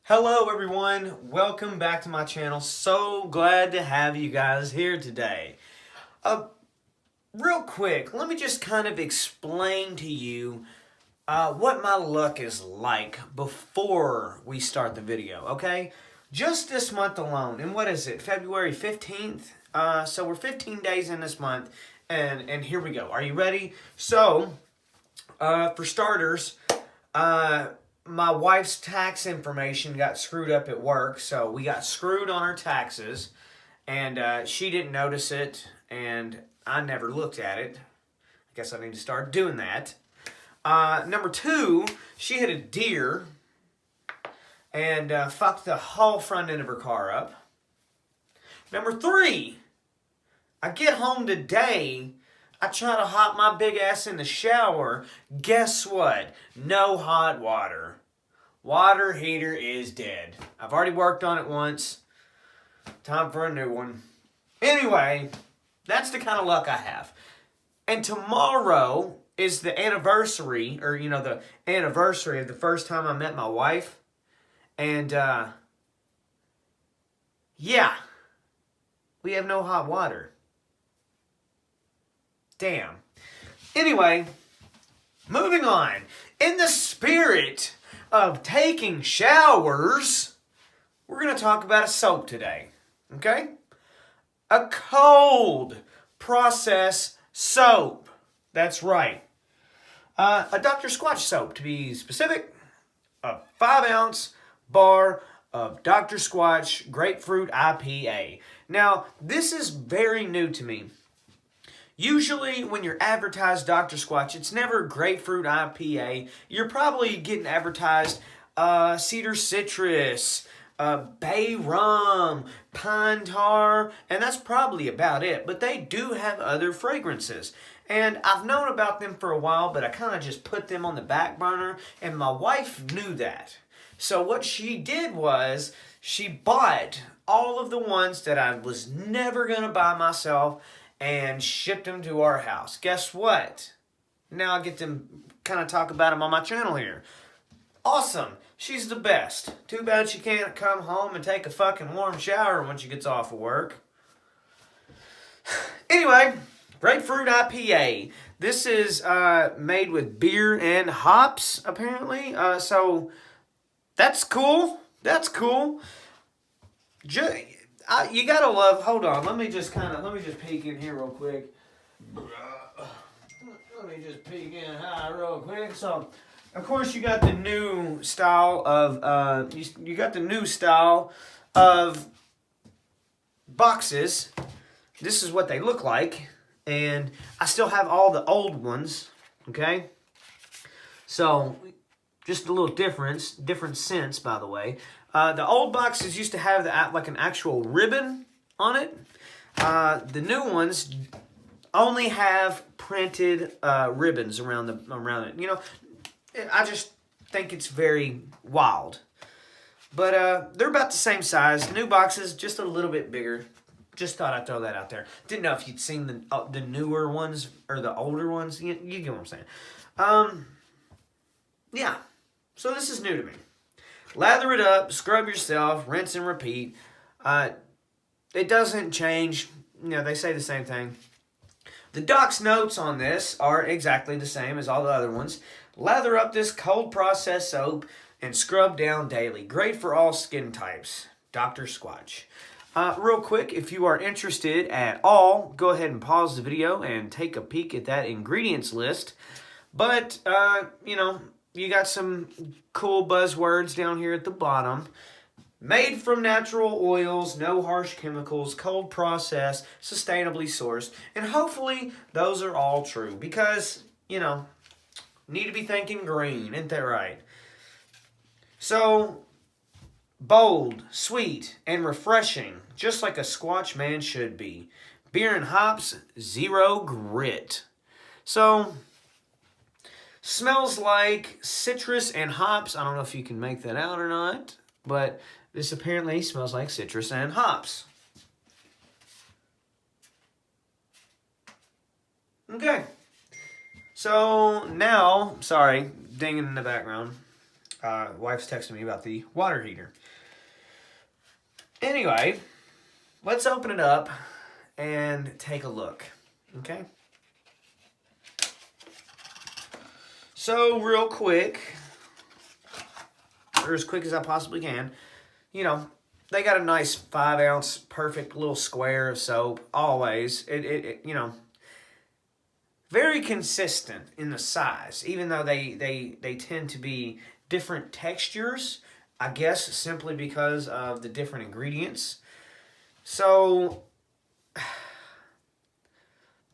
Hello everyone, welcome back to my channel. So glad to have you guys here today. Real quick, let me just kind of explain to you what my luck is like before we start the video, okay? Just this month alone, and what is it, February 15th? So we're 15 days in this month, and here we go. Are you ready? So, for starters, my wife's tax information got screwed up at work, so we got screwed on our taxes, and she didn't notice it, and I never looked at it. I guess I need to start doing that. Number two, she hit a deer and fucked the whole front end of her car up. Number three, I get home today, I try to hop my big ass in the shower. Guess what? No hot water. Water heater is dead. I've already worked on it once. Time for a new one. Anyway, that's the kind of luck I have. And tomorrow is the anniversary, or the anniversary of the first time I met my wife. And, yeah, we have no hot water. Damn. Anyway, moving on. In the spirit of taking showers, we're going to talk about a soap today. Okay? A cold process soap. That's right. A Dr. Squatch soap, to be specific. A 5-ounce bar of Dr. Squatch Grapefruit IPA. Now, this is very new to me. Usually, when you're advertised Dr. Squatch, it's never Grapefruit IPA. You're probably getting advertised Cedar Citrus, Bay Rum, Pine Tar, and that's probably about it. But they do have other fragrances. And I've known about them for a while, but I kind of just put them on the back burner, and my wife knew that. So what she did was, she bought all of the ones that I was never going to buy myself, and shipped them to our house. Guess what? Now I get to kind of talk about them on my channel here. Awesome. She's the best. Too bad she can't come home and take a fucking warm shower when she gets off of work. Anyway, Grapefruit IPA. This is made with beer and hops, apparently. So, that's cool. That's cool. You gotta love. Hold on. Let me just peek in here real quick. Let me just peek in high real quick. So, of course, you got the new style of you got the new style of boxes. This is what they look like, and I still have all the old ones. Okay. So, just a little different scents, by the way. The old boxes used to have like an actual ribbon on it. The new ones only have printed ribbons around it. I just think it's very wild. But they're about the same size. New boxes, just a little bit bigger. Just thought I'd throw that out there. Didn't know if you'd seen the newer ones or the older ones. You get what I'm saying. Yeah. So this is new to me. Lather it up, scrub yourself, rinse and repeat. It doesn't change. They say the same thing. The doc's notes on this are exactly the same as all the other ones. Lather up this cold process soap and scrub down daily. Great for all skin types. Dr. Squatch. Real quick, if you are interested at all, go ahead and pause the video and take a peek at that ingredients list. But, you got some cool buzzwords down here at the bottom. Made from natural oils, no harsh chemicals, cold process, sustainably sourced. And hopefully those are all true because, need to be thinking green. Isn't that right? So, bold, sweet, and refreshing. Just like a Squatch man should be. Beer and hops, zero grit. So, smells like citrus and hops. I don't know if you can make that out or not, but this apparently smells like citrus and hops. Okay. So now, sorry, dinging in the background. Wife's texting me about the water heater. Anyway, let's open it up and take a look. Okay? So, real quick, or as quick as I possibly can, you know, they got a nice 5-ounce perfect little square of soap, always. It you know, very consistent in the size, even though they tend to be different textures, I guess simply because of the different ingredients. So,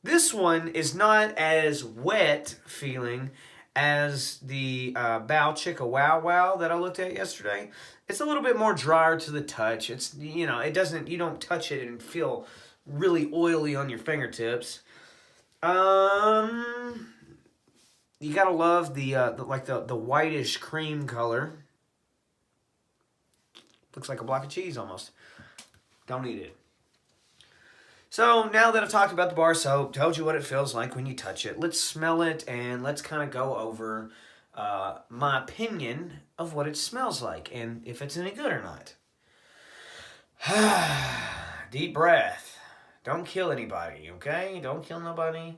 this one is not as wet feeling as the Bow Chicka Wow Wow that I looked at yesterday. It's a little bit more drier to the touch. It's, you know, you don't touch it and feel really oily on your fingertips. You gotta love the whitish cream color. Looks like a block of cheese almost. Don't eat it. So now that I've talked about the bar soap, told you what it feels like when you touch it, let's smell it and let's kind of go over my opinion of what it smells like and if it's any good or not. Deep breath. Don't kill anybody, okay? Don't kill nobody.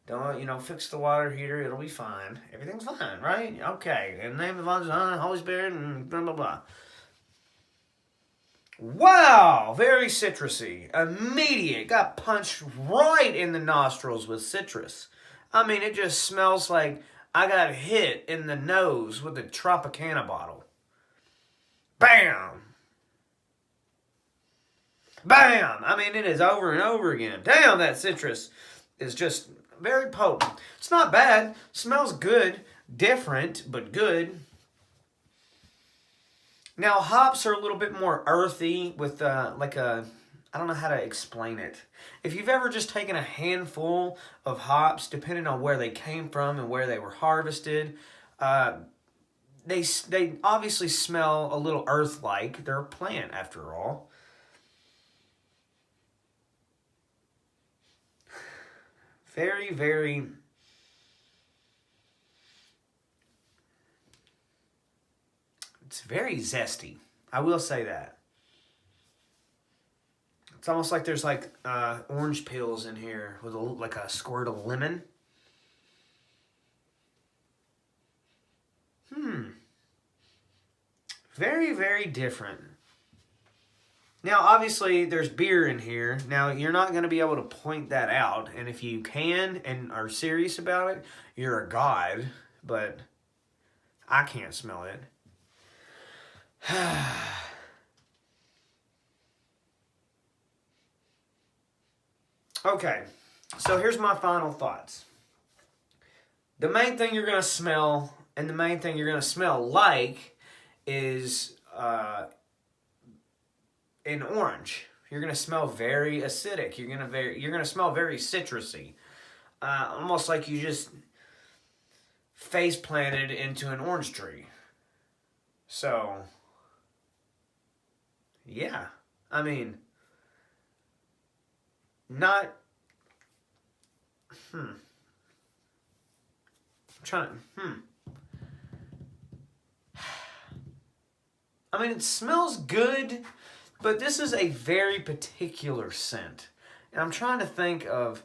Don't, fix the water heater. It'll be fine. Everything's fine, right? Okay. In the name of the Father, Son, Holy Spirit, and blah, blah, blah. Wow, very citrusy. Immediate. Got punched right in the nostrils with citrus. I mean, it just smells like I got hit in the nose with a Tropicana bottle. Bam! Bam! I mean, it is over and over again. Damn, that citrus is just very potent. It's not bad. Smells good. Different, but good. Now, hops are a little bit more earthy with I don't know how to explain it. If you've ever just taken a handful of hops, depending on where they came from and where they were harvested, they obviously smell a little earth-like. They're a plant, after all. Very, very... It's very zesty. I will say that. It's almost like there's orange peels in here with like a squirt of lemon. Very, very different. Now, obviously, there's beer in here. Now, you're not going to be able to point that out. And if you can and are serious about it, you're a god. But I can't smell it. Okay, so here's my final thoughts. The main thing you're going to smell, and the main thing you're going to smell like, is an orange. You're going to smell very acidic. You're going to smell very citrusy. Almost like you just face planted into an orange tree. So... yeah, I mean, not, I'm trying to, I mean, it smells good, but this is a very particular scent. And I'm trying to think of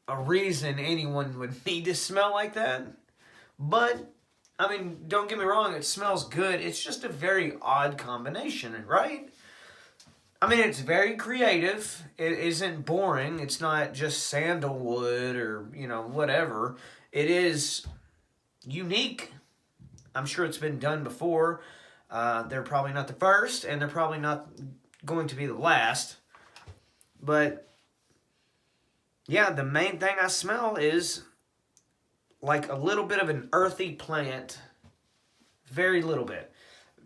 a reason anyone would need to smell like that. But I mean, don't get me wrong, it smells good. It's just a very odd combination, right? I mean, it's very creative. It isn't boring. It's not just sandalwood or, whatever. It is unique. I'm sure it's been done before. They're probably not the first, and they're probably not going to be the last. But, yeah, the main thing I smell is like a little bit of an earthy plant, very little bit.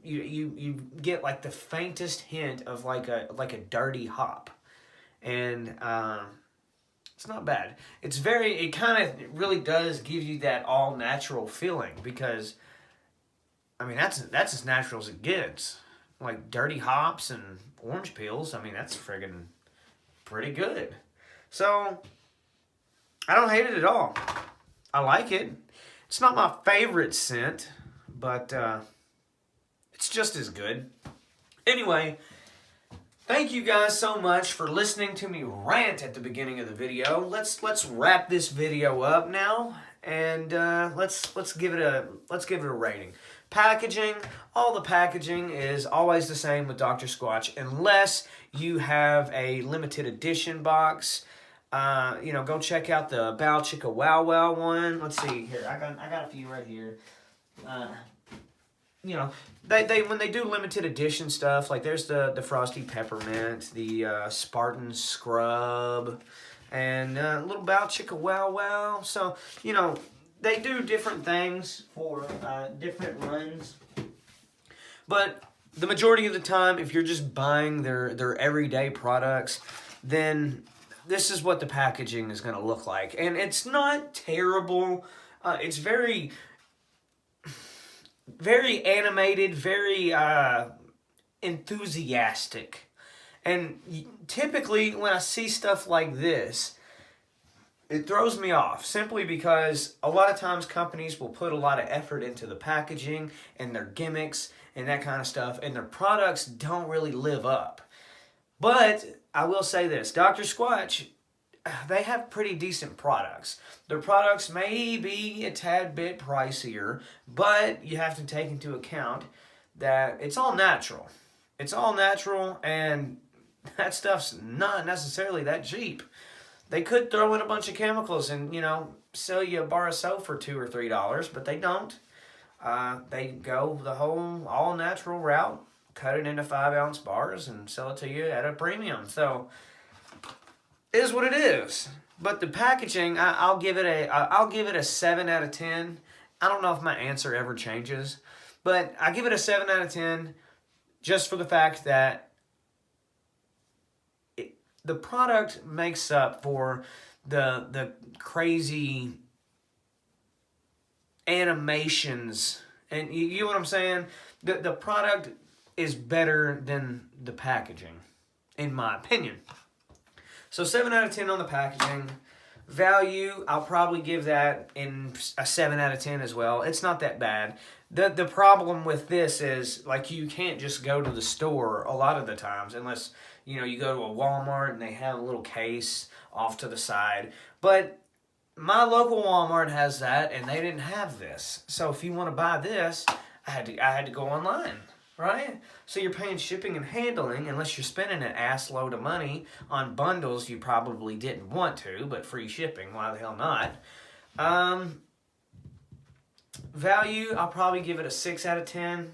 You get like the faintest hint of like a dirty hop, and it's not bad. It kind of really does give you that all natural feeling, because I mean that's as natural as it gets. Like dirty hops and orange peels. I mean that's friggin' pretty good. So I don't hate it at all. I like it. It's not my favorite scent, but it's just as good. Anyway, thank you guys so much for listening to me rant at the beginning of the video. Let's wrap this video up now, and let's give it a rating. Packaging, all the packaging is always the same with Dr. Squatch, unless you have a limited edition box. Go check out the Bow Chicka Wow Wow one. Let's see here. I got a few right here. They when they do limited edition stuff, like there's the Frosty Peppermint, the Spartan Scrub, and little Bow Chicka Wow Wow. So, they do different things for different runs. But the majority of the time, if you're just buying their everyday products, then this is what the packaging is going to look like. And it's not terrible. It's very, very animated, very enthusiastic. And typically, when I see stuff like this, it throws me off simply because a lot of times companies will put a lot of effort into the packaging and their gimmicks and that kind of stuff, and their products don't really live up. But I will say this, Dr. Squatch, they have pretty decent products. Their products may be a tad bit pricier, but you have to take into account that it's all natural. It's all natural, and that stuff's not necessarily that cheap. They could throw in a bunch of chemicals and, sell you a bar of soap for $2 or $3, but they don't. They go the whole all-natural route, cut it into 5-ounce bars, and sell it to you at a premium. So, it is what it is. But the packaging, I'll give it a 7 out of 10. I don't know if my answer ever changes, but I give it a 7 out of 10 just for the fact that the product makes up for the crazy animations, and you know what I'm saying? The product is better than the packaging, in my opinion. So 7 out of 10 on the packaging. Value, I'll probably give that in a 7 out of 10 as well. It's not that bad. The problem with this is, like, you can't just go to the store a lot of the times unless, you go to a Walmart and they have a little case off to the side. But my local Walmart has that, and they didn't have this. So if you want to buy this, I had to go online, right? So you're paying shipping and handling, unless you're spending an ass load of money on bundles you probably didn't want to, but free shipping, why the hell not? Value, I'll probably give it a 6 out of 10.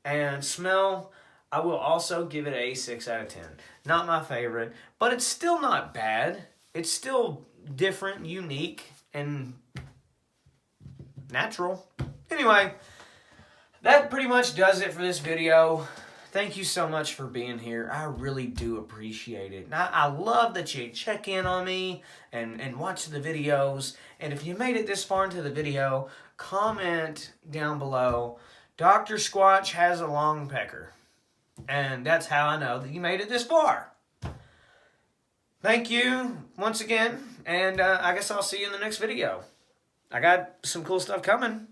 And smell, I will also give it a 6 out of 10. Not my favorite, but it's still not bad. It's still different, unique, and natural. Anyway, that pretty much does it for this video. Thank you so much for being here. I really do appreciate it. I love that you check in on me and watch the videos. And if you made it this far into the video, comment down below, Dr. Squatch has a long pecker. And that's how I know that you made it this far. Thank you once again, and I guess I'll see you in the next video. I got some cool stuff coming.